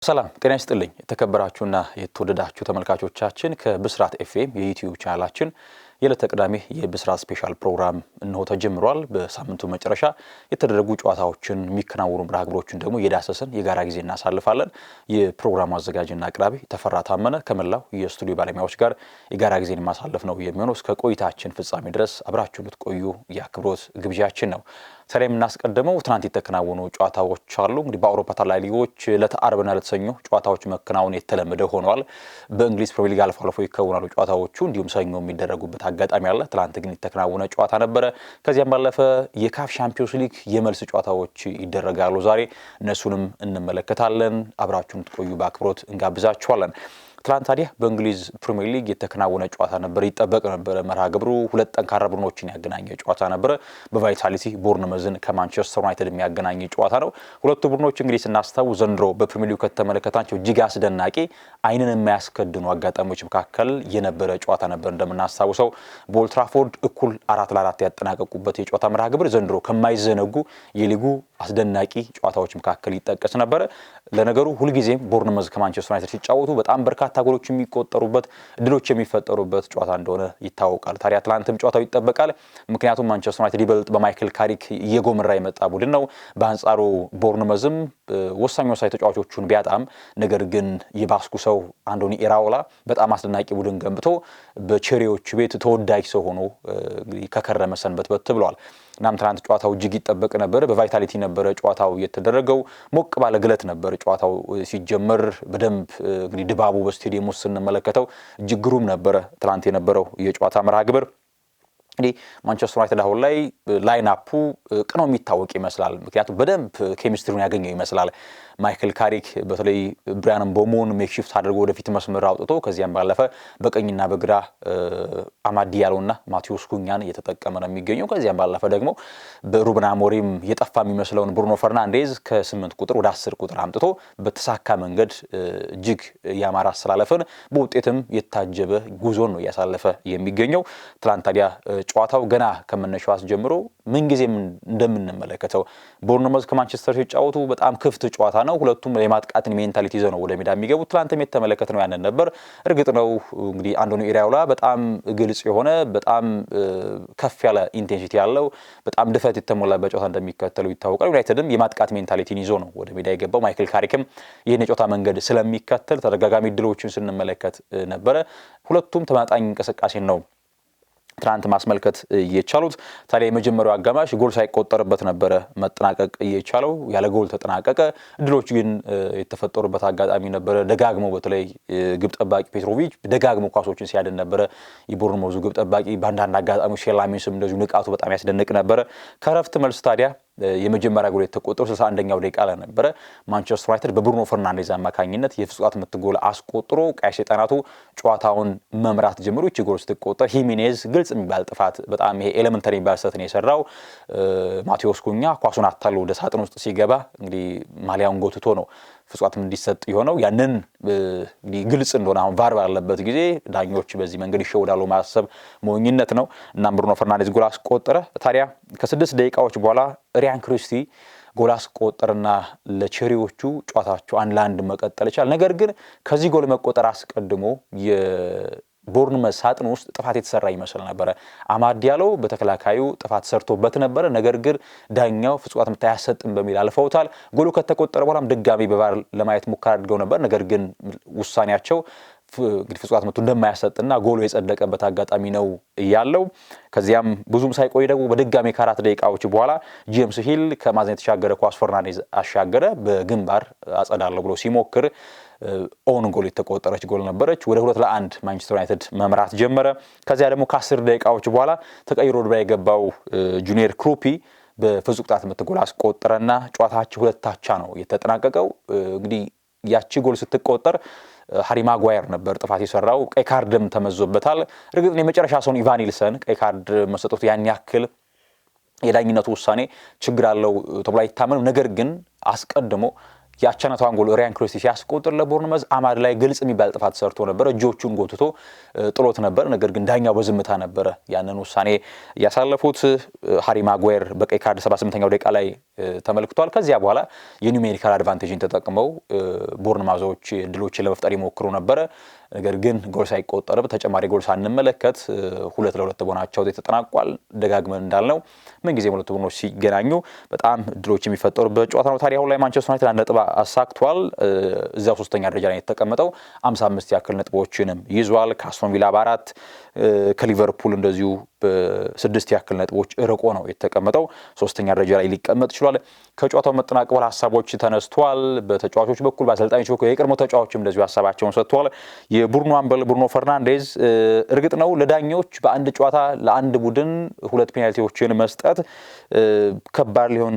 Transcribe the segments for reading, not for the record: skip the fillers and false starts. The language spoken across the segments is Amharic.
ሰላም ጤና ይስጥልኝ የተከበራችሁና የተወደዳችሁ ተመልካቾቻችን ከብስራት ኤፍኤም የዩቲዩብ ቻናላችን የዕለተ ቅዳሜ የብስራት ስፔሻል ፕሮግራም እንሆ ተጀምሯል። በሳምንቱ መጨረሻ የተደረጉ ጨዋታዎችን የሚከናወኑ መርሃ ግብሮችን ደግሞ የዳሰሰን የጋራ ጊዜ እናሳልፋለን። የፕሮግራሙ አዘጋጅና አቅራቢ ተፈራ ታመነ ከመላው የስቱዲዮ ባለሙያዎች ጋር የጋራ ጊዜን ማሳለፍ ነው የሚሆነው። እስከ ቆይታችን ፍጻሜ ድረስ አብራችሁ ልትቆዩ የአክብሮት ግብዣችን ነው። ዛሬ የምናስቀድመው ትናንት የተከናወኑ ጨዋታዎች አሉ። እንግዲህ በአውሮፓ ታላላቅ ሊጎች ለተአርብና ለተሰኞ ጨዋታዎች መከናወን የተለመደ ሆኗል። በእንግሊዝ ፕሪሚየር ሊግ አልፎ ይከወናሉ ጨዋታዎቹ፣ እንዲሁም ሰኞ የሚደረጉበት አጋጣሚ አለ። ትናንት ግን የተከናወነ ጨዋታ ነበረ። ከዚያም ባለፈ የካፍ ቻምፒዮንስ ሊግ የመልስ ጨዋታዎች ይደረጋሉ ዛሬ። እነሱንም እንመለከታለን። አብራችሁን ትቆዩ በአክብሮት እንጋብዛችኋለን። ትላንት ታዲያ በእንግሊዝ ፕሪሚየር ሊግ የተከናወነ ጨዋታ ነበር። ይጠበቅ ነበር መርሃ ግብሩ ሁለት ጠንካራ ቡድኖችን ያገናኘ ጨዋታ ነበር። በቫይታሊቲ ቦርንመዝን ከማንቸስተር ዩናይትድ የሚያገናኝ ጨዋታ ነው። ሁለቱ ቡድኖች እንግዲህ ስናስታውስ ዘንድሮ በፕሪሚየር ሊግ ከተመለከታቸው እጅግ አስደናቂ ዓይንን የማያስከድኑ አጋጣሚዎች መካከል የነበረ ጨዋታ ነበር። እንደምናስታውሰው በኦልድ ትራፎርድ እኩል 4-4 ያጠናቀቁበት የጨዋታ መርሃ ግብር ዘንድሮ ከማይዘነጉ የሊጉ አስደናቂ ጨዋታዎች መካከል ይጠቀስ ነበር። ለነገሩ ሁልጊዜም ቦርንመዝ ከማንቸስተር ዩናይትድ ሲጫወቱ በጣም በርካታ ጎሎች የሚቆጠሩበት እድሎች የሚፈጠሩበት ጨዋታ እንደሆነ ይታወቃል። ታዲያ ትላንትም ጨዋታው ይጠበቃል። ምክንያቱም ማንቸስተር ዩናይትድ ይበልጥ በማይክል ካሪክ እየጎመራ የመጣ ቡድን ነው። በአንጻሩ ቦርንመዝም ወሳኝ ተጫዋቾቹን ቢያጣም ነገር ግን የባስኩ ሰው አንዶኒ ኢራኦላ በጣም አስደናቂ ቡድን ገንብቶ በቼሪዎች ቤት ተወዳጅ ሰው ሆኖ ከከረመ ሰንበትበት ብለዋል። እናም ትናንት ጨዋታው እጅግ ይጠበቅ ነበር። በቫይታሊቲ ነበረ ጨዋታው የተደረገው። ሞቅ ባለ ግለት ነበር ጨዋታው ሲጀመር። በደንብ እንግዲህ ድባቡ በስቴዲየም ውስጥ ስንመለከተው እጅግ ግሩም ነበረ ትናንት የነበረው የጨዋታ መርሃ ግብር። እንግዲህ ማንቸስተር ዩናይትድ አሁን ላይ ላይናፑ ቅኖ የሚታወቅ ይመስላል። ምክንያቱም በደንብ ኬሚስትሪውን ያገኘው ይመስላል። ማይክል ካሪክ በተለይ ብራያን ምቦሞን ሜክሺፍት አድርጎ ወደፊት መስመር አውጥቶ ከዚያም ባለፈ በቀኝና በግራ አማድ ዲያሎና ማቴዎስ ኩኛን እየተጠቀመ ነው የሚገኘው። ከዚያም ባለፈ ደግሞ በሩበን አሞሪም የጠፋ የሚመስለውን ብሩኖ ፈርናንዴዝ ከ8 ቁጥር ወደ 10 ቁጥር አምጥቶ በተሳካ መንገድ እጅግ ያማረ አሰላለፈን በውጤትም የታጀበ ጉዞን ነው እያሳለፈ የሚገኘው። ትላንት ታዲያ ጨዋታው ገና ከመነሻው አስጀምሮ ምንጊዜም እንደምንመለከተው ቦርንመዝ ከማንቸስተር ሲጫወቱ በጣም ክፍት ጨዋታ ነው። ሁለቱም የማጥቃትን ሜንታሊቲ ይዘው ነው ወደ ሜዳ የሚገቡት። ትላንትም የተመለከትነው ያንን ነበር። እርግጥ ነው እንግዲህ አንዶኒ ኢራኦላ በጣም ግልጽ የሆነ በጣም ከፍ ያለ ኢንቴንሲቲ ያለው በጣም ድፈት የተሞላበት ጨዋታ እንደሚከተሉ ይታወቃል። ዩናይትድም የማጥቃት ሜንታሊቲን ይዞ ነው ወደ ሜዳ የገባው። ማይክል ካሪክም ይህን የጨዋታ መንገድ ስለሚከተል ተደጋጋሚ ድሎችን ስንመለከት ነበረ። ሁለቱም ተመጣጣኝ እንቅስቃሴን ነው ትናንት ማስመልከት እየቻሉት። ታዲያ የመጀመሪያው አጋማሽ ጎል ሳይቆጠርበት ነበረ መጠናቀቅ እየቻለው። ያለ ጎል ተጠናቀቀ። ድሎች ግን የተፈጠሩበት አጋጣሚ ነበረ። ደጋግሞ በተለይ ግብ ጠባቂ ፔትሮቪች ደጋግሞ ኳሶችን ሲያድን ነበረ። የቦርንመዙ ግብ ጠባቂ በአንዳንድ አጋጣሚዎች ሴላሚንስም እንደዚሁ ንቃቱ በጣም ያስደንቅ ነበረ። ከረፍት መልስ ታዲያ የመጀመሪያ ጎል የተቆጠረው 61ኛው ደቂቃ ላይ ነበረ። ማንቸስተር ዩናይትድ በብሩኖ ፈርናንዴዝ አማካኝነት የፍጹም ምት ጎል አስቆጥሮ ቀይ ሰይጣናቱ ጨዋታውን መምራት ጀምሮ እቺ ጎል ስትቆጠር ሂሜኔዝ ግልጽ የሚባል ጥፋት በጣም ይሄ ኤሌመንተሪ የሚባል ስህተት ነው የሰራው። ማቴዎስ ኩኛ ኳሱን አታሎ ወደ ሳጥን ውስጥ ሲገባ እንግዲህ ማሊያውን ጎትቶ ነው ፍጹም እንዲሰጥ የሆነው። ያንን እንግዲህ ግልጽ እንደሆነ አሁን ቫር ባለበት ጊዜ ዳኞች በዚህ መንገድ ይሸውዳሉ ማሰብ ሞኝነት ነው። እናም ብሩኖ ፈርናንዴዝ ጎል አስቆጠረ። ታዲያ ከ6 ደቂቃዎች በኋላ ሪያን ክሪስቲ ጎል አስቆጠረና ለቼሪዎቹ ጨዋታቸው 1-1 መቀጠል ይችላል። ነገር ግን ከዚህ ጎል መቆጠር አስቀድሞ ቦርንመዝ ሳጥን ውስጥ ጥፋት የተሰራ ይመስል ነበረ። አማድ ዲያሎ በተከላካዩ ጥፋት ሰርቶበት ነበረ። ነገር ግን ዳኛው ፍጹም ምት አያሰጥም በሚል አልፈውታል። ጎሉ ከተቆጠረ በኋላም ድጋሚ በቫር ለማየት ሙከራ አድርገው ነበር። ነገር ግን ውሳኔያቸው እንግዲህ ፍጹም ምቱ እንደማያሰጥና ጎሉ የጸደቀበት አጋጣሚ ነው ያለው። ከዚያም ብዙም ሳይቆይ ደግሞ በድጋሚ ከ4 ደቂቃዎች በኋላ ጄምስ ሂል ከማዘን የተሻገረ ኳስ ፈርናንዴዝ አሻገረ። በግንባር አጸዳለሁ ብሎ ሲሞክር ኦን ጎል የተቆጠረች ጎል ነበረች። ወደ 2-1 ማንቸስተር ዩናይትድ መምራት ጀመረ። ከዚያ ደግሞ ከ10 ደቂቃዎች በኋላ ተቀይሮ ወደ የገባው ጁኒየር ክሩፒ በፍጹም ቅጣት ምት ጎል አስቆጠረና ጨዋታቸው 2-2 ነው የተጠናቀቀው። እንግዲህ ያቺ ጎል ስትቆጠር ሃሪ ማጓየር ነበር ጥፋት የሰራው። ቀይ ካርድም ተመዞበታል። እርግጥ ነው የመጨረሻ ሰውን ኢቫን ኒልሰን ቀይ ካርድ መሰጠቱ ያን ያክል የዳኝነቱ ውሳኔ ችግር አለው ተብሎ አይታመንም። ነገር ግን አስቀድሞ የአቻነቷን ጎል ሪያን ክሪስቲ ሲያስቆጥር ለቦርንመዝ አማድ ላይ ግልጽ የሚባል ጥፋት ሰርቶ ነበር። እጆቹን ጎትቶ ጥሎት ነበር። ነገር ግን ዳኛው በዝምታ ነበር ያንን ውሳኔ ያሳለፉት። ሃሪ ማጓየር በቀይ ካርድ 78ኛው ደቂቃ ላይ ተመልክቷል። ከዚያ በኋላ የኒውሜሪካል አድቫንቴጅን ተጠቅመው ቦርንማዞች ድሎችን ለመፍጠር ይሞክሩ ነበር። ነገር ግን ጎል ሳይቆጠር ተጨማሪ ጎል ሳንመለከት 2-2 በሆናቸው ተጠናቋል። ደጋግመን እንዳልነው ምን ጊዜ ሁለቱ ቡድኖች ሲገናኙ በጣም ድሎች የሚፈጠሩበት ጨዋታ ነው። ታዲያ አሁን ላይ ማንቸስተር ዩናይትድ 1 ነጥብ አሳክቷል። እዚያው 3ኛ ደረጃ ላይ የተቀመጠው 55 ያክል ነጥቦችንም ይዟል። ከአስቶን ቪላ በ4 ከሊቨርፑል እንደዚሁ በ6 ያክል ነጥቦች ርቆ ነው የተቀመጠው። 3ኛ ደረጃ ላይ ሊቀመጥ ይችላል። ከጨዋታው መጠናቀቅ በኋላ ሀሳቦች ተነስተዋል። በተጫዋቾች በኩል በአሰልጣኞች በኩል የቀድሞ ተጫዋቾችም እንደዚሁ ሀሳባቸውን ሰጥተዋል። የቡርኖ አምበል ብሩኖ ፈርናንዴዝ እርግጥ ነው ለዳኞች በአንድ ጨዋታ ለአንድ ቡድን 2 ፔናልቲዎችን መስጠት ከባድ ሊሆን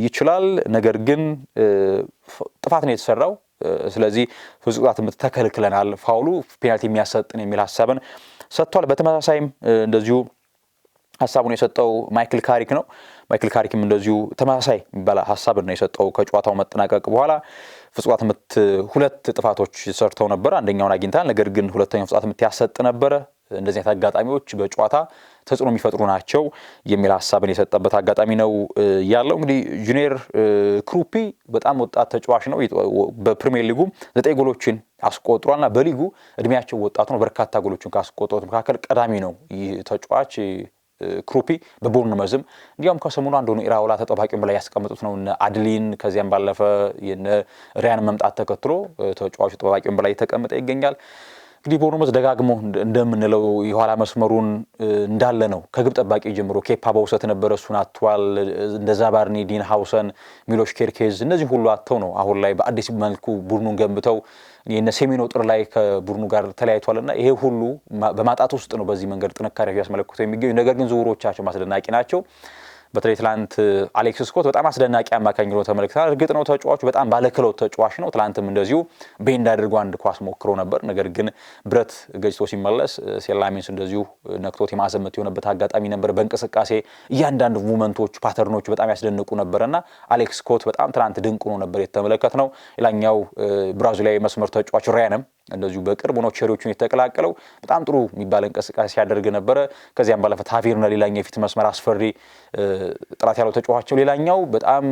ይችላል። ነገር ግን ጥፋት ነው የተሰራው። ስለዚህ ፍጹም ቅጣት ምት ተከልክለናል፣ ፋውሉ ፔናልቲ የሚያሰጥን የሚል ሀሳብን ሰጥቷል። በተመሳሳይም እንደዚሁ ሀሳቡን የሰጠው ማይክል ካሪክ ነው። ማይክል ካሪክም እንደዚሁ ተመሳሳይ የሚባል ሀሳብን ነው የሰጠው። ከጨዋታው መጠናቀቅ በኋላ ፍጹም ቅጣት ምት 2 ጥፋቶች ሰርተው ነበር፣ አንደኛውን አግኝታል። ነገር ግን ሁለተኛው ፍጹም ቅጣት ምት ያሰጥ ነበረ። እንደዚህ አይነት አጋጣሚዎች በጨዋታ ተጽዕኖ የሚፈጥሩ ናቸው የሚል ሀሳብን የሰጠበት አጋጣሚ ነው ያለው። እንግዲህ ጁኒየር ክሩፒ በጣም ወጣት ተጫዋች ነው። በፕሪሚየር ሊጉ 9 ጎሎችን አስቆጥሯልና በሊጉ እድሜያቸው ወጣቱ ነው። በርካታ ጎሎችን ካስቆጠሩት መካከል ቀዳሚ ነው ይህ ተጫዋች ክሩፒ። በቦርንመዝም እንዲያውም ከሰሞኑ አንዱን ኢራኦላ ተጠባቂውን በላይ ያስቀምጡት ነው አድሊን። ከዚያም ባለፈ የነ ሪያን መምጣት ተከትሎ ተጫዋቹ ተጠባቂውን በላይ ተቀምጠ ይገኛል። እንግዲህ ቦርንመዝ ደጋግሞ እንደምንለው የኋላ መስመሩን እንዳለ ነው። ከግብ ጠባቂ ጀምሮ ኬፓ በውሰት ነበር፣ እሱን አጥቷል። እንደ ዛባርኒ፣ ዲን ሃውሰን፣ ሚሎሽ ኬርኬዝ እነዚህ ሁሉ አጥተው ነው አሁን ላይ በአዲስ መልኩ ቡድኑን ገንብተው የነ ሴሜኖ ጥር ላይ ከቡድኑ ጋር ተለያይቷልና ይሄ ሁሉ በማጣት ውስጥ ነው በዚህ መንገድ ጥንካሬያቸው ያስመለክተው የሚገኙ። ነገር ግን ዝውውሮቻቸው ማስደናቂ ናቸው። በተለይ ትላንት አሌክስ ስኮት በጣም አስደናቂ አማካኝ ነው ተመልክተናል። እርግጥ ነው ተጫዋቹ በጣም ባለክለው ተጫዋች ነው። ትላንትም እንደዚሁ ቤንድ አድርጎ አንድ ኳስ ሞክሮ ነበር። ነገር ግን ብረት ገጭቶ ሲመለስ ሴላሚንስ እንደዚሁ ነክቶት የማዘመት የሆነበት አጋጣሚ ነበር። በእንቅስቃሴ እያንዳንዱ ሙቭመንቶች፣ ፓተርኖች በጣም ያስደንቁ ነበርና አሌክስ ስኮት በጣም ትላንት ድንቅ ሆኖ ነበር የተመለከትነው። ሌላኛው ብራዚላዊ መስመር ተጫዋች ራያንም እንደዚሁ በቅርቡ ነው ቼሪዎቹን የተቀላቀለው። በጣም ጥሩ የሚባል እንቅስቃሴ ሲያደርግ ነበረ። ከዚያም ባለፈ ታቬርና ሌላኛው የፊት መስመር አስፈሪ ጥራት ያለው ተጫዋቸው። ሌላኛው በጣም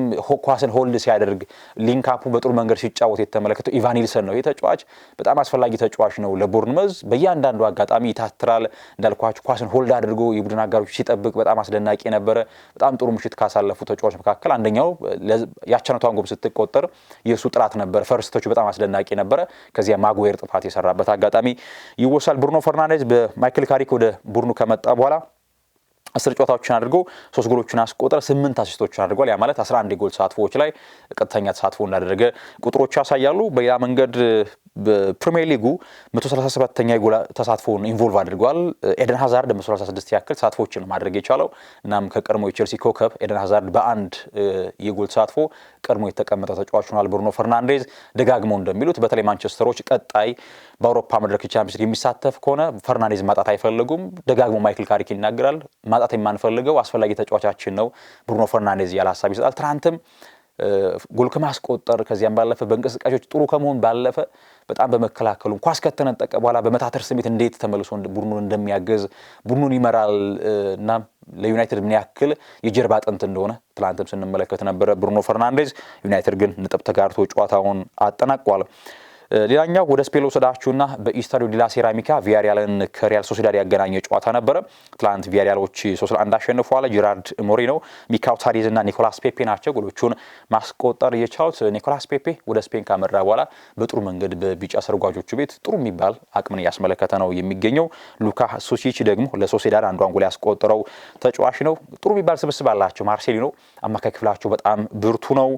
ኳስን ሆልድ ሲያደርግ ሊንካፑ በጥሩ መንገድ ሲጫወት የተመለከተው ኢቫን ኒልሰን ነው። ይህ ተጫዋች በጣም አስፈላጊ ተጫዋች ነው ለቦርንመዝ። በእያንዳንዱ አጋጣሚ ይታትራል። እንዳልኳችሁ ኳስን ሆልድ አድርጎ የቡድን አጋሮች ሲጠብቅ በጣም አስደናቂ ነበረ። በጣም ጥሩ ምሽት ካሳለፉ ተጫዋች መካከል አንደኛው ያቻነቷን ጎል ስትቆጠር የእሱ ጥራት ነበር። ፈርስቶቹ በጣም አስደናቂ ነበረ። ከዚያ ማጉዌር ጥፋት የሰራበት አጋጣሚ ይወሳል። ብሩኖ ፈርናንዴዝ በማይክል ካሪክ ወደ ቡድኑ ከመጣ በኋላ 10 ጨዋታዎችን አድርጎ 3 ጎሎችን አስቆጠረ፣ 8 አሲስቶችን አድርጓል። ያ ማለት 11 የጎል ተሳትፎዎች ላይ ቀጥተኛ ተሳትፎ እንዳደረገ ቁጥሮች ያሳያሉ። በሌላ መንገድ በፕሪሚየር ሊጉ 137ኛ የጎል ተሳትፎን ኢንቮልቭ አድርጓል። ኤደን ሃዛርድ 136 ያክል ተሳትፎችን ማድረግ የቻለው እናም ከቀድሞ የቼልሲ ኮከብ ኤደን ሃዛርድ በአንድ የጎል ተሳትፎ ቀድሞ የተቀመጠ ተጫዋች ሆኗል። ብሩኖ ፈርናንዴዝ ደጋግመው እንደሚሉት በተለይ ማንቸስተሮች ቀጣይ በአውሮፓ መድረክ ቻምፒየንስ ሊግ የሚሳተፍ ከሆነ ፈርናንዴዝ ማጣት አይፈልጉም። ደጋግሞ ማይክል ካሪክ ይናገራል። ማጣት የማንፈልገው አስፈላጊ ተጫዋቻችን ነው ብሩኖ ፈርናንዴዝ ያለ ሀሳብ ይሰጣል። ትናንትም ጎል ከማስቆጠር ከዚያም ባለፈ በእንቅስቃሴዎች ጥሩ ከመሆን ባለፈ በጣም በመከላከሉ ኳስ ከተነጠቀ በኋላ በመታተር ስሜት እንዴት ተመልሶ ቡድኑን እንደሚያገዝ ቡድኑን ይመራል እና ለዩናይትድ ምን ያክል የጀርባ አጥንት እንደሆነ ትናንትም ስንመለከት ነበረ ብሩኖ ፈርናንዴዝ። ዩናይትድ ግን ነጥብ ተጋርቶ ጨዋታውን አጠናቋል። ሌላኛው ወደ ስፔን ወሰዳችሁና በኢስታዲዮ ዲላ ሴራሚካ ቪያሪያልን ከሪያል ሶሲዳድ ያገናኘ ጨዋታ ነበረ። ትላንት ቪያሪያሎች 3-1 አሸንፈዋል። ጄራርድ ሞሪኖ፣ ሚካኤል ታዲዝ እና ኒኮላስ ፔፔ ናቸው ጎሎቹን ማስቆጠር የቻሉት። ኒኮላስ ፔፔ ወደ ስፔን ካመራ በኋላ በጥሩ መንገድ በቢጫ ሰርጓጆቹ ቤት ጥሩ የሚባል አቅምን እያስመለከተ ነው የሚገኘው። ሉካ ሱሲች ደግሞ ለሶሲዳድ አንዷን ጎል ያስቆጠረው ተጫዋች ነው። ጥሩ የሚባል ስብስብ አላቸው። ማርሴሊኖ አማካይ ክፍላቸው በጣም ብርቱ ነው።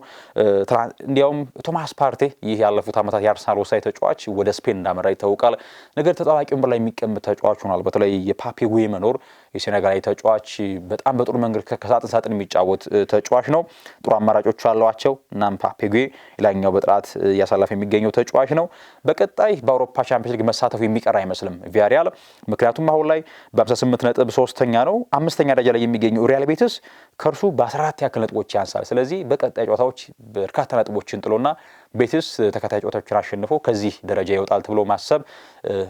እንዲያውም ቶማስ ፓርቴ ይህ ያለፉት ዓመታት የአርሰናል ወሳኝ ተጫዋች ወደ ስፔን እንዳመራ ይታወቃል። ነገር ተጣዋቂ ወንበር ላይ የሚቀመጥ ተጫዋች ሆኗል። በተለይ የፓፔ ጉይ መኖር የሴኔጋላዊ ተጫዋች በጣም በጥሩ መንገድ ከሳጥን ሳጥን የሚጫወት ተጫዋች ነው። ጥሩ አማራጮች አሏቸው። እናም ፓፔ ጉይ ሌላኛው በጥራት እያሳለፈ የሚገኘው ተጫዋች ነው። በቀጣይ በአውሮፓ ቻምፒየንስ ሊግ መሳተፉ የሚቀር አይመስልም ቪያሪያል። ምክንያቱም አሁን ላይ በ58 ነጥብ 3ኛ ነው። 5ኛ ደረጃ ላይ የሚገኘው ሪያል ቤቲስ ከእርሱ በ14 ያክል ነጥቦች ያንሳል። ስለዚህ በቀጣይ ጨዋታዎች በርካታ ነጥቦችን ጥሎና ቤቲስ ተከታይ ጨዋታዎችን አሸንፎ ከዚህ ደረጃ ይወጣል ተብሎ ማሰብ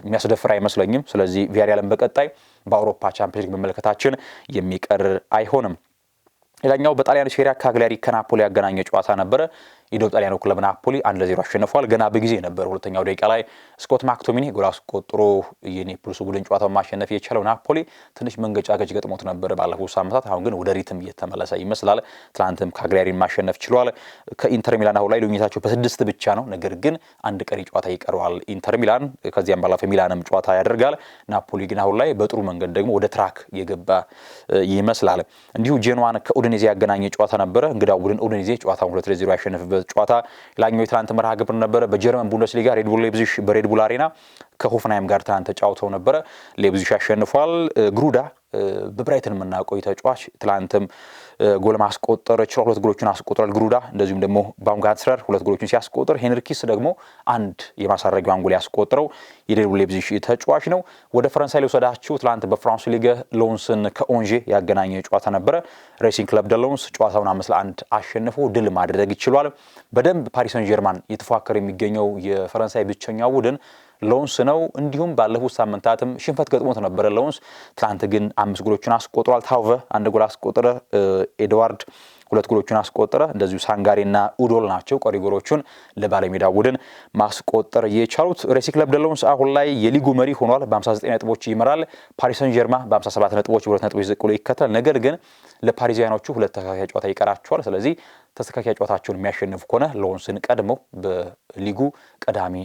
የሚያስደፍር አይመስለኝም። ስለዚህ ቪያሪያልን በቀጣይ በአውሮፓ ቻምፒየንስ ሊግ መመልከታችን የሚቀር አይሆንም። ሌላኛው በጣሊያን ሴሪያ ካግሊያሪ ከናፖሊ ያገናኘ ጨዋታ ነበረ። የደቡብ ጣሊያኑ ክለብ ናፖሊ 1-0 አሸንፏል። ገና በጊዜ ነበር ሁለተኛው ደቂቃ ላይ ስኮት ማክቶሚኒ ጎል አስቆጥሮ የኔፕልሱ ቡድን ጨዋታውን ማሸነፍ የቻለው። ናፖሊ ትንሽ መንገጫገጭ ገጥሞት ነበር ባለፉት ሳምንታት፣ አሁን ግን ወደ ሪትም እየተመለሰ ይመስላል። ትናንትም ካግሊያሪን ማሸነፍ ችሏል። ከኢንተር ሚላን አሁን ላይ ልዩነታቸው በ6 ብቻ ነው። ነገር ግን አንድ ቀሪ ጨዋታ ይቀረዋል ኢንተር ሚላን፣ ከዚያም ባለፈ ሚላንም ጨዋታ ያደርጋል። ናፖሊ ግን አሁን ላይ በጥሩ መንገድ ደግሞ ወደ ትራክ የገባ ይመስላል። እንዲሁ ጄኖዋን ከኡዲኔዜ ያገናኘ ጨዋታ ነበረ። እንግዳው ቡድን ኡዲኔዜ ጨዋታውን 2-0 ያሸነፈበት ጨዋታ ላኛው የትናንት መርሃ ግብር ነበረ። በጀርመን ቡንደስሊጋ ሬድቡል ሌፕዚግ በሬድቡል አሬና ከሆፍንሃይም ጋር ትናንት ተጫውተው ነበረ። ሌፕዚግ አሸንፏል። ግሩዳ በብራይተን የምናውቀው ተጫዋች ትናንትም ጎል ማስቆጠር ችሏል። 2 ጎሎችን አስቆጥሯል ግሩዳ። እንደዚሁም ደግሞ ባumgartner 2 ጎሎችን ሲያስቆጥር ሄንሪኪስ ደግሞ አንድ የማሳረጊያውን ጎል ያስቆጥረው የሬድቡል ሌፕዚግ ተጫዋች ነው። ወደ ፈረንሳይ ልውሰዳችሁ። ትናንት በፍራንስ ሊግ ሎንስን ከኦንዤ ያገናኘ ጨዋታ ነበረ። ሬሲንግ ክለብ ደ ሎንስ ጨዋታውን 5-1 አሸንፎ ድል ማድረግ ይችሏል። በደንብ ፓሪስ ሰን ጀርማን የተፎካከረ የሚገኘው የፈረንሳይ ብቸኛው ቡድን ሎንስ ነው። እንዲሁም ባለፉት ሳምንታትም ሽንፈት ገጥሞት ነበረ ሎንስ። ትናንት ግን 5 ጎሎችን አስቆጥሯል። ታውቨ 1 ጎል አስቆጠረ። ኤድዋርድ 2 ጎሎችን አስቆጠረ። እንደዚሁ ሳንጋሬና ኡዶል ናቸው ቀሪ ጎሎቹን ለባለሜዳ ቡድን ማስቆጠር የቻሉት። ሬሲንግ ክለብ ደ ሎንስ አሁን ላይ የሊጉ መሪ ሆኗል። በ59 ነጥቦች ይመራል። ፓሪስ ሰን ጀርማ በ57 ነጥቦች በ2 ነጥቦች ዝቅ ብሎ ይከተላል። ነገር ግን ለፓሪዚያኖቹ 2 ተከታታይ ጨዋታ ይቀራቸዋል። ስለዚህ ተስተካካይ ጨዋታቸውን የሚያሸንፉ ከሆነ ሎንስን ቀድመው በሊጉ ቀዳሚ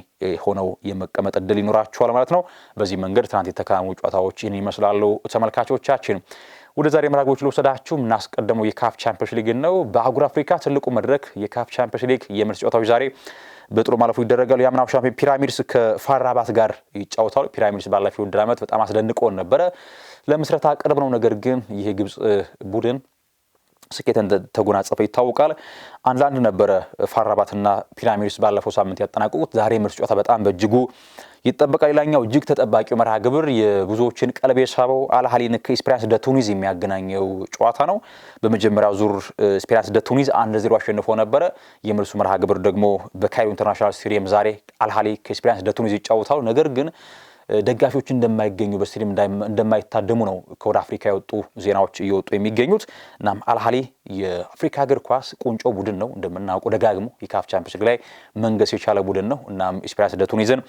ሆነው የመቀመጥ እድል ይኖራቸዋል ማለት ነው። በዚህ መንገድ ትናንት የተከናወኑ ጨዋታዎች ይህን ይመስላሉ። ተመልካቾቻችን ወደ ዛሬ መርሃግብሮች ልወስዳችሁ። እናስቀድመው የካፍ ቻምፒየንስ ሊግ ነው። በአህጉር አፍሪካ ትልቁ መድረክ የካፍ ቻምፒየንስ ሊግ የመልስ ጨዋታዎች ዛሬ በጥሩ ማለፉ ይደረጋሉ። የአምናው ሻምፒዮን ፒራሚድስ ከፋራባት ጋር ይጫወታሉ። ፒራሚድስ ባለፈው ውድድር ዓመት በጣም አስደንቆን ነበረ። ለምስረታ ቅርብ ነው። ነገር ግን ይሄ ግብጽ ቡድን ስኬትን ተጎናጸፈ ይታወቃል። 1-1 ነበረ ፋራባትና ፒራሚድስ ባለፈው ሳምንት ያጠናቀቁት። ዛሬ ምርጥ ጨዋታ በጣም በእጅጉ ይጠበቃል። ሌላኛው እጅግ ተጠባቂው መርሃ ግብር የብዙዎችን ቀልብ የሳበው አልሃሊን ከኤስፔራንስ ደ ቱኒዝ የሚያገናኘው ጨዋታ ነው። በመጀመሪያው ዙር ኤስፔራንስ ደ ቱኒዝ 1-0 አሸንፎ ነበረ። የምርሱ መርሃ ግብር ደግሞ በካይሮ ኢንተርናሽናል ስቴዲየም ዛሬ አልሃሊ ከኤስፔራንስ ደ ቱኒዝ ይጫወታሉ። ነገር ግን ደጋፊዎች እንደማይገኙ በስቴዲየም እንደማይታደሙ ነው ከወደ አፍሪካ የወጡ ዜናዎች እየወጡ የሚገኙት። እናም አልሃሊ የአፍሪካ እግር ኳስ ቁንጮ ቡድን ነው። እንደምናውቀው ደጋግሞ የካፍ ቻምፒየንስ ሊግ ላይ መንገስ የቻለ ቡድን ነው። እናም ኤስፔራንስ ደ ቱኒዝን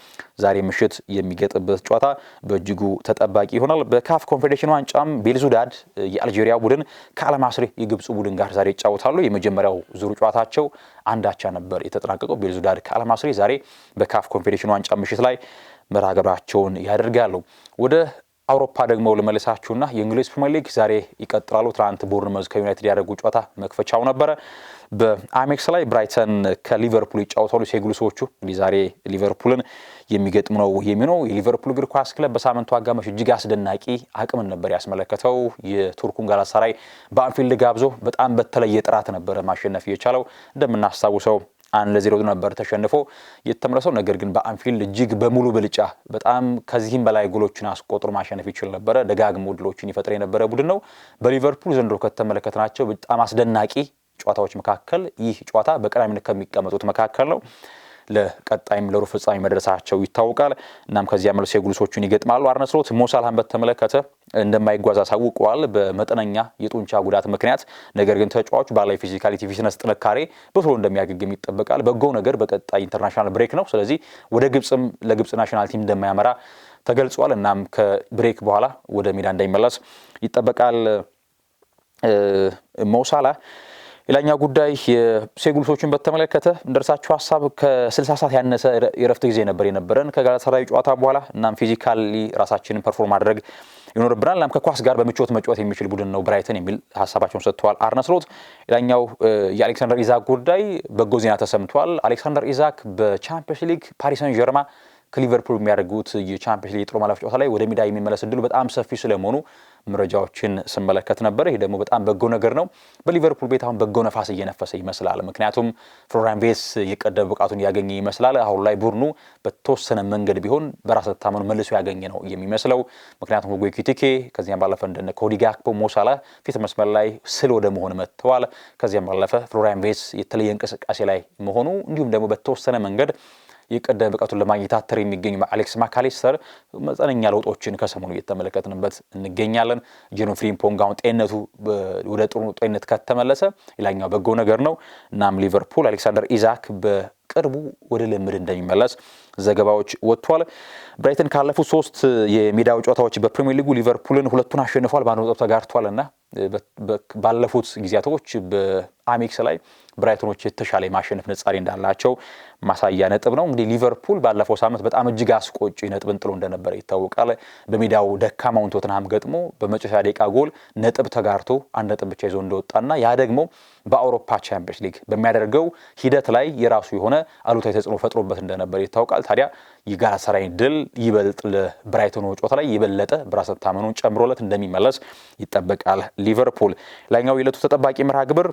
ዛሬ ምሽት የሚገጥበት ጨዋታ በእጅጉ ተጠባቂ ይሆናል። በካፍ ኮንፌዴሬሽን ዋንጫም ቤልዙዳድ የአልጄሪያ ቡድን ከአልማስሪ የግብፁ ቡድን ጋር ዛሬ ይጫወታሉ። የመጀመሪያው ዙር ጨዋታቸው 1-1 ነበር የተጠናቀቀው። ቤልዙዳድ ከአልማስሪ ዛሬ በካፍ ኮንፌዴሬሽን ዋንጫ ምሽት ላይ መርሃ ግብራቸውን ያደርጋሉ። ወደ አውሮፓ ደግሞ ለመለሳችሁና የእንግሊዝ ፕሪሚየር ሊግ ዛሬ ይቀጥላሉ። ትናንት ቦርንመዝ ከዩናይትድ ያደረጉ ጨዋታ መክፈቻው ነበረ። በአሜክስ ላይ ብራይተን ከሊቨርፑል ይጫወታሉ። ሴጉልሶቹ እንግዲህ ዛሬ ሊቨርፑልን የሚገጥሙ ነው የሚሆነው። የሊቨርፑል እግር ኳስ ክለብ በሳምንቱ አጋማሽ እጅግ አስደናቂ አቅምን ነበር ያስመለከተው። የቱርኩን ጋላታሳራይ በአንፊልድ ጋብዞ በጣም በተለየ ጥራት ነበረ ማሸነፍ የቻለው። እንደምናስታውሰው 1-0 ነበር ተሸንፎ የተመለሰው። ነገር ግን በአንፊልድ እጅግ በሙሉ ብልጫ በጣም ከዚህም በላይ ጎሎችን አስቆጥሮ ማሸነፍ ይችል ነበረ። ደጋግሞ ድሎችን ይፈጥር የነበረ ቡድን ነው። በሊቨርፑል ዘንድሮ ከተመለከትናቸው በጣም አስደናቂ ጨዋታዎች መካከል ይህ ጨዋታ በቀዳሚነት ከሚቀመጡት መካከል ነው። ለቀጣይም ለሩብ ፍጻሜ መድረሳቸው ይታወቃል። እናም ከዚያ መልስ የጉልሶቹን ይገጥማሉ። አርነ ስሎት ሞ ሳላህን በተመለከተ እንደማይጓዝ አሳውቀዋል በመጠነኛ የጡንቻ ጉዳት ምክንያት። ነገር ግን ተጫዋቹ ባለው ፊዚካሊቲ ፊትነስ ጥንካሬ በቶሎ እንደሚያገግም ይጠበቃል። በጎው ነገር በቀጣይ ኢንተርናሽናል ብሬክ ነው። ስለዚህ ወደ ግብጽም ለግብጽ ናሽናል ቲም እንደማያመራ ተገልጿል። እናም ከብሬክ በኋላ ወደ ሜዳ እንዳይመለስ ይጠበቃል ሞ ሳላህ። ሌላኛው ጉዳይ የሴጉልሶችን በተመለከተ እንደርሳችሁ ሐሳብ ከ60 ሰዓት ያነሰ የረፍት ጊዜ ነበር የነበረን ከጋላታሳራይ ጨዋታ በኋላ። እናም ፊዚካሊ ራሳችንን ፐርፎርም ማድረግ ይኖርብናል። እናም ከኳስ ጋር በምቾት መጫወት የሚችል ቡድን ነው ብራይተን የሚል ሐሳባቸውን ሰጥተዋል አርነ ስሎት። ሌላኛው የአሌክሳንደር ኢዛክ ጉዳይ በጎ ዜና ተሰምቷል። አሌክሳንደር ኢዛክ በቻምፒየንስ ሊግ ፓሪስ ሰን ጀርማ ከሊቨርፑል የሚያደርጉት የቻምፒየንስ ሊግ ጥሎ ማለፍ ጨዋታ ላይ ወደ ሜዳ የሚመለስ እድሉ በጣም ሰፊ ስለመሆኑ መረጃዎችን ስመለከት ነበር። ይሄ ደግሞ በጣም በጎ ነገር ነው። በሊቨርፑል ቤት አሁን በጎ ነፋስ እየነፈሰ ይመስላል። ምክንያቱም ፍሎሪያን ቪርትዝ የቀደመ ብቃቱን ያገኘ ይመስላል። አሁን ላይ ቡድኑ በተወሰነ መንገድ ቢሆን በራስ መተማመኑ መልሶ ያገኘ ነው የሚመስለው። ምክንያቱም ሁጎ ኤኪቲኬ ከዚያም ባለፈ እንደነ ኮዲ ጋክፖ፣ ሞ ሳላህ ፊት መስመር ላይ ስል ወደ መሆን መጥተዋል። ከዚያም ባለፈ ፍሎሪያን ቪርትዝ የተለየ እንቅስቃሴ ላይ መሆኑ እንዲሁም ደግሞ በተወሰነ መንገድ የቀደመ ብቃቱን ለማግኘት አተር የሚገኙ አሌክስ ማካሊስተር መጠነኛ ለውጦችን ከሰሞኑ እየተመለከትንበት እንገኛለን። ጄሮም ፍሪምፖንግ አሁን ጤንነቱ ወደ ጥሩ ጤንነት ከተመለሰ ሌላኛው በጎ ነገር ነው። እናም ሊቨርፑል አሌክሳንደር ኢዛክ በቅርቡ ወደ ልምድ እንደሚመለስ ዘገባዎች ወጥቷል። ብራይተን ካለፉት 3 የሜዳው ጨዋታዎች በፕሪሚየር ሊጉ ሊቨርፑልን 2ቱን አሸንፏል፣ በአንድ ነጥብ ተጋርቷልና ባለፉት ጊዜያቶች በአሜክስ ላይ ብራይተኖች የተሻለ ማሸነፍ ነጻሪ እንዳላቸው ማሳያ ነጥብ ነው። እንግዲህ ሊቨርፑል ባለፈው ሳምንት በጣም እጅግ አስቆጪ ነጥብን ጥሎ እንደነበረ ይታወቃል። በሜዳው ደካማውን ቶተንሃም ገጥሞ በመጨረሻ ደቂቃ ጎል ነጥብ ተጋርቶ 1 ነጥብ ብቻ ይዞ እንደወጣና ያ ደግሞ በአውሮፓ ቻምፒየንስ ሊግ በሚያደርገው ሂደት ላይ የራሱ የሆነ አሉታዊ ተጽዕኖ ፈጥሮበት እንደነበረ ይታወቃል። ታዲያ የጋላታሳራይ ድል ይበልጥ ለብራይተኑ ጨዋታ ላይ የበለጠ በራስ መተማመኑን ጨምሮለት እንደሚመለስ ይጠበቃል። ሊቨርፑል ላይኛው የዕለቱ ተጠባቂ መርሃ ግብር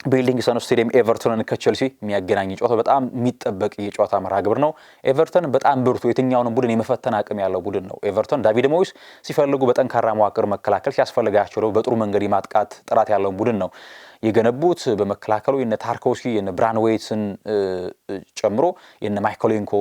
በዌሊንግተን ስቴዲየም ኤቨርተንን ከቼልሲ የሚያገናኝ ጨዋታ በጣም የሚጠበቅ የጨዋታ መርሃ ግብር ነው። ኤቨርተን በጣም ብርቱ የትኛውንም ቡድን የመፈተን አቅም ያለው ቡድን ነው። ኤቨርተን ዳቪድ ሞይስ ሲፈልጉ በጠንካራ መዋቅር መከላከል ሲያስፈልጋቸው ደግሞ በጥሩ መንገድ የማጥቃት ጥራት ያለውን ቡድን ነው የገነቡት። በመከላከሉ የነ ታርኮውስኪ የነ ብራንዌይትን ጨምሮ የነ ማይኮሌንኮ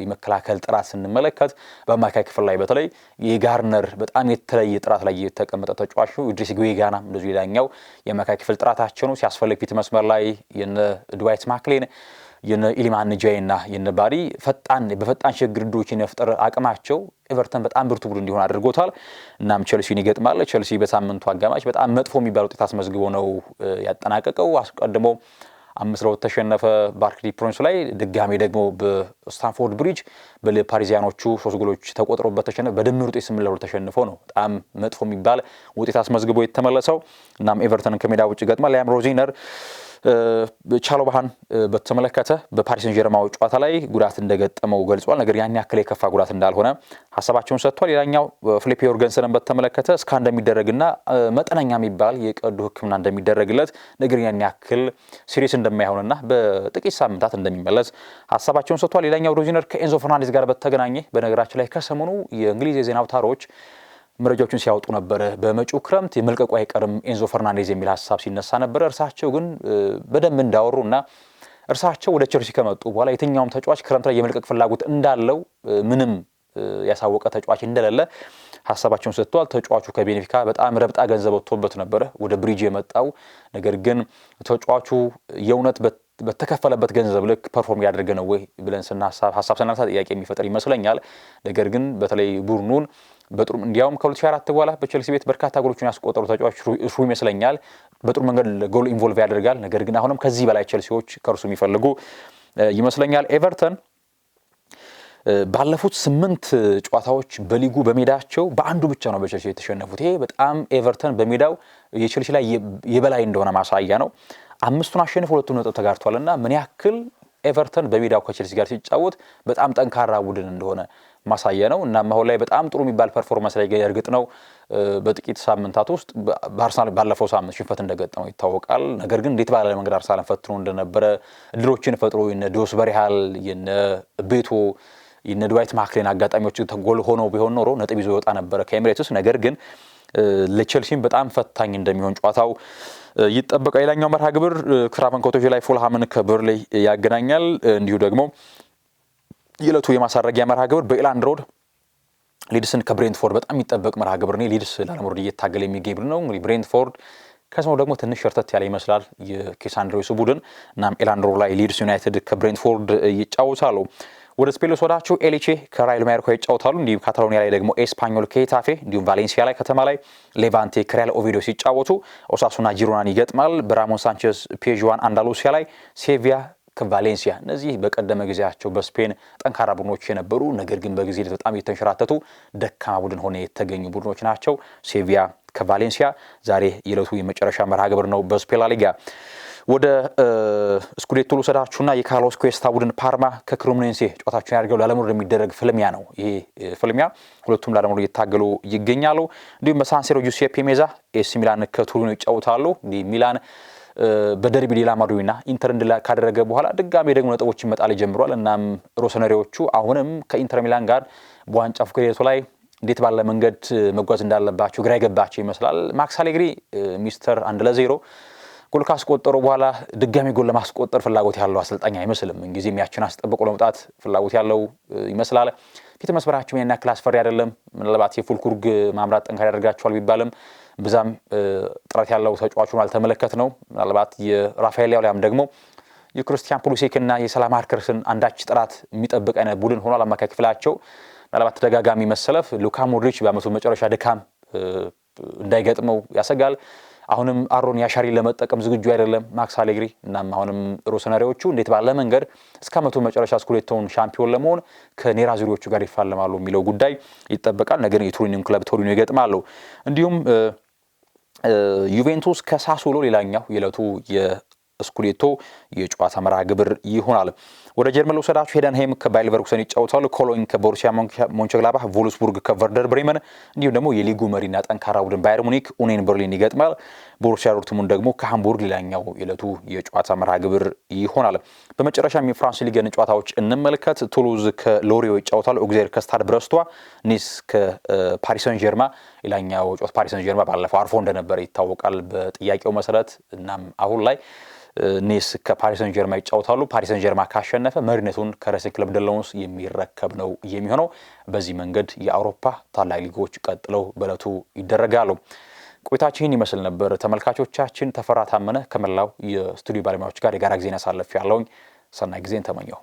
የመከላከል ጥራት ስንመለከት በአማካይ ክፍል ላይ በተለይ የጋርነር በጣም የተለየ ጥራት ላይ የተቀመጠ ተጫዋች ነው። ኢድሪስ ጉዌጋና እንደዚሁ ሌላኛው የአማካይ ክፍል ጥራታቸው ነው። ሲያስፈልግ ፊት መስመር ላይ የነ ድዋይት ማክሌን የነ ኢሊማን ጃይና የነ ባሪ በፈጣን ሽግግር ዕድሎችን የመፍጠር አቅማቸው ኤቨርተን በጣም ብርቱ ቡድን እንዲሆን አድርጎታል። እናም ቼልሲን ይገጥማል። ቼልሲ በሳምንቱ አጋማሽ በጣም መጥፎ የሚባል ውጤት አስመዝግቦ ነው ያጠናቀቀው። አስቀድሞ 5-2 ተሸነፈ ባርክሊ ፕሮንስ ላይ። ድጋሜ ደግሞ በስታንፎርድ ብሪጅ በፓሪዚያኖቹ 3 ጎሎች ተቆጥሮበት ተሸነፈ። በድምር ውጤት 8-2 ተሸንፎ ነው በጣም መጥፎ የሚባል ውጤት አስመዝግቦ የተመለሰው። እናም ኤቨርተንን ከሜዳ ውጭ ይገጥማል። ሊያም ሮዚነር ቻሎባሃን በተመለከተ በፓሪስ ሰን ጀርማው ጨዋታ ላይ ጉዳት እንደገጠመው ገልጿል። ነገር ያን ያክል የከፋ ጉዳት እንዳልሆነ ሐሳባቸውን ሰጥቷል። ሌላኛው ፊሊፕ ዮርገንሰንን በተመለከተ እስካን እንደሚደረግና መጠነኛ የሚባል የቀዶ ሕክምና እንደሚደረግለት ነገር ያን ያክል ሲሪየስ እንደማይሆንና በጥቂት ሳምንታት እንደሚመለስ ሐሳባቸውን ሰጥቷል። ሌላኛው ሮዚነር ከኤንዞ ፈርናንዴዝ ጋር በተገናኘ በነገራችን ላይ ከሰሞኑ የእንግሊዝ የዜና አውታሮች መረጃዎችን ሲያወጡ ነበር። በመጪው ክረምት የመልቀቁ አይቀርም ኤንዞ ፈርናንዴዝ የሚል ሐሳብ ሲነሳ ነበር። እርሳቸው ግን በደንብ እንዳወሩና እርሳቸው ወደ ቼልሲ ከመጡ በኋላ የትኛውም ተጫዋች ክረምት ላይ የመልቀቅ ፍላጎት እንዳለው ምንም ያሳወቀ ተጫዋች እንደሌለ ሐሳባቸውን ሰጥተዋል። ተጫዋቹ ከቤኔፊካ በጣም ረብጣ ገንዘብ ወጥቶበት ነበር ወደ ብሪጅ የመጣው። ነገር ግን ተጫዋቹ የእውነት በተከፈለበት ገንዘብ ልክ ፐርፎርም ያደርገ ነው ወይ ብለን ሐሳብ ስናነሳ ጥያቄ የሚፈጥር ይመስለኛል። ነገር ግን በተለይ ቡድኑን በጥሩ እንዲያውም ከ2004 በኋላ በቼልሲ ቤት በርካታ ጎሎችን ያስቆጠሩ ተጫዋች እሱ ይመስለኛል። በጥሩ መንገድ ጎል ኢንቮልቭ ያደርጋል። ነገር ግን አሁንም ከዚህ በላይ ቼልሲዎች ከእርሱ የሚፈልጉ ይመስለኛል። ኤቨርተን ባለፉት 8 ጨዋታዎች በሊጉ በሜዳቸው በአንዱ ብቻ ነው በቼልሲ የተሸነፉት። ይሄ በጣም ኤቨርተን በሜዳው የቼልሲ ላይ የበላይ እንደሆነ ማሳያ ነው። 5ቱን አሸንፎ 2 ነጥብ ተጋርቷልና ምን ያክል ኤቨርተን በሜዳው ከቼልሲ ጋር ሲጫወት በጣም ጠንካራ ቡድን እንደሆነ ማሳያ ነው። እና አሁን ላይ በጣም ጥሩ የሚባል ፐርፎርማንስ ላይ እርግጥ ነው በጥቂት ሳምንታት ውስጥ በአርሰናል ባለፈው ሳምንት ሽንፈት እንደገጠመው ይታወቃል። ነገር ግን እንዴት ባለ መንገድ አርሰናልን ፈትኖ እንደነበረ እድሎችን ፈጥሮ የነ ዶስ በሪሃል የነ ቤቶ የነ ድዋይት ማክሌን አጋጣሚዎች ተጎል ሆነው ቢሆን ኖሮ ነጥብ ይዞ ይወጣ ነበር ከኤምሬትስ። ነገር ግን ለቼልሲም በጣም ፈታኝ እንደሚሆን ጨዋታው ይጠበቃል። ሌላኛው መርሃ ግብር ክራቨን ኮቴጅ ላይ ፉልሃምን ከበርንሌይ ያገናኛል። እንዲሁ ደግሞ የዕለቱ የማሳረጊያ መርሃ ግብር በኤላንድ ሮድ ሊድስን ከብሬንትፎርድ በጣም የሚጠበቅ መርሃ ግብር ነው። ሊድስ ላለመውረድ እየታገለ የሚገኝ ቡድን ነው። እንግዲህ ብሬንትፎርድ ከሰሞኑ ደግሞ ትንሽ ሸርተት ያለ ይመስላል የኬሳንድሮስ ቡድን። እናም ኤላንድ ሮድ ላይ ሊድስ ዩናይትድ ከብሬንትፎርድ ይጫወታሉ። ወደ ስፔን ልወስዳችሁ ኤሊቼ ከራይል ማዮርካ ይጫወታሉ። እንዲሁም ካታሎኒያ ላይ ደግሞ ኤስፓኞል ከሄታፌ፣ እንዲሁም ቫሌንሲያ ላይ ከተማ ላይ ሌቫንቴ ከሪያል ኦቪዲዮ ሲጫወቱ ኦሳሱና ጂሮናን ይገጥማል። በራሞን ሳንቼዝ ፔዥዋን አንዳሉሲያ ላይ ሴቪያ ከቫሌንሲያ። እነዚህ በቀደመ ጊዜያቸው በስፔን ጠንካራ ቡድኖች የነበሩ ነገር ግን በጊዜ ሂደት በጣም የተንሸራተቱ ደካማ ቡድን ሆነ የተገኙ ቡድኖች ናቸው። ሴቪያ ከቫሌንሲያ ዛሬ የዕለቱ የመጨረሻ መርሃ ግብር ነው በስፔን ላ ሊጋ። ወደ ስኩዴቶ ልውሰዳችሁና የካርሎስ ኩዌስታ ቡድን ፓርማ ከክሬሞኔንሴ ጨዋታቸውን ያደርገው ላለመውረድ የሚደረግ ፍልሚያ ነው። ይሄ ፍልሚያ ሁለቱም ላለመውረድ እየታገሉ ይገኛሉ። እንዲሁም በሳንሲሮ ጁሴፔ ሜዛ ኤሲ ሚላን ከቱሪኖ ይጫወታሉ። እንዲህ ሚላን በደርቢ ሌላ ማዶዊና ኢንተር እንድላ ካደረገ በኋላ ድጋሜ ደግሞ ነጥቦችን መጣል ጀምሯል። እናም ሮሰነሪዎቹ አሁንም ከኢንተር ሚላን ጋር በዋንጫ ፉክክሩ ላይ እንዴት ባለ መንገድ መጓዝ እንዳለባቸው ግራ የገባቸው ይመስላል። ማክስ አሌግሪ ሚስተር 1-0 ጎል ካስቆጠሩ በኋላ ድጋሚ ጎል ለማስቆጠር ፍላጎት ያለው አሰልጣኝ አይመስልም። እንግዲህ የሚያችን አስጠብቆ ለመውጣት ፍላጎት ያለው ይመስላል። ፊት መስመራቸው የና ክላስ ፈሪ አይደለም። ምናልባት የፉልኩርግ ማምራት ጠንካራ ያደርጋቸዋል ቢባልም በዛም ጥራት ያለው ተጫዋቹን አልተመለከት ነው። ምናልባት የራፋኤል ያውላም ደግሞ የክሪስቲያን ፑሊሲክና የሰላም አርከርስን አንዳች ጥራት የሚጠብቅ አይነት ቡድን ሆኗል። አማካይ ክፍላቸው ምናልባት ተደጋጋሚ መሰለፍ ሉካ ሞድሪች በአመቱ መጨረሻ ድካም እንዳይገጥመው ያሰጋል። አሁንም አሮን ያሻሪ ለመጠቀም ዝግጁ አይደለም ማክስ አሌግሪ። እናም አሁንም ሮሰናሪዎቹ እንዴት ባለ መንገድ እስከ አመቱ መጨረሻ ስኩዴቶውን ሻምፒዮን ለመሆን ከኔራዙሪዎቹ ጋር ይፋለማሉ የሚለው ጉዳይ ይጠበቃል። ነገር ግን የቱሪንን ክለብ ቶሪኖ ይገጥማሉ። እንዲሁም ዩቬንቱስ ከሳሱሎ ሌላኛው የዕለቱ የስኩዴቶ የጨዋታ መርሃ ግብር ይሆናል። ወደ ጀርመን ልውሰዳችሁ። ሄደንሄም ከባየር ሌቨርኩሰን ይጫወታሉ። ኮሎኝ ከቦሩሲያ ሞንቸግላባህ፣ ቮልስቡርግ ከቨርደር ብሬመን እንዲሁም ደግሞ የሊጉ መሪና ጠንካራ ቡድን ባየር ሙኒክ ኡኒየን በርሊን ይገጥማል። ቦሩሲያ ዶርትሙንድ ደግሞ ከሃምቡርግ ሌላኛው የዕለቱ የጨዋታ መርሃ ግብር ይሆናል። በመጨረሻም የፍራንስ ሊግን ጨዋታዎች እንመልከት። ቱሉዝ ከሎሪዮ ይጫወታሉ። ኦግዜር ከስታድ ብረስቷ፣ ኒስ ከፓሪስ ሰን ጀርማ ሌላኛው ጨዋታ ፓሪስ ሰን ጀርማ ባለፈው አርፎ እንደነበረ ይታወቃል በጥያቄው መሰረት። እናም አሁን ላይ ኒስ ከፓሪስ ሰን ጀርማ ይጫወታሉ። ፓሪስ ሰን ጀርማ ካሸነፈ መሪነቱን ከሬሲንግ ክለብ ደለውንስ የሚረከብ ነው የሚሆነው። በዚህ መንገድ የአውሮፓ ታላቅ ሊጎች ቀጥለው በዕለቱ ይደረጋሉ። ቆይታችን ይመስል ነበር ተመልካቾቻችን። ተፈራ ታመነ ከመላው የስቱዲዮ ባለሙያዎች ጋር የጋራ ጊዜን ያሳለፍ ያለውኝ ሰናይ ጊዜን ተመኘው።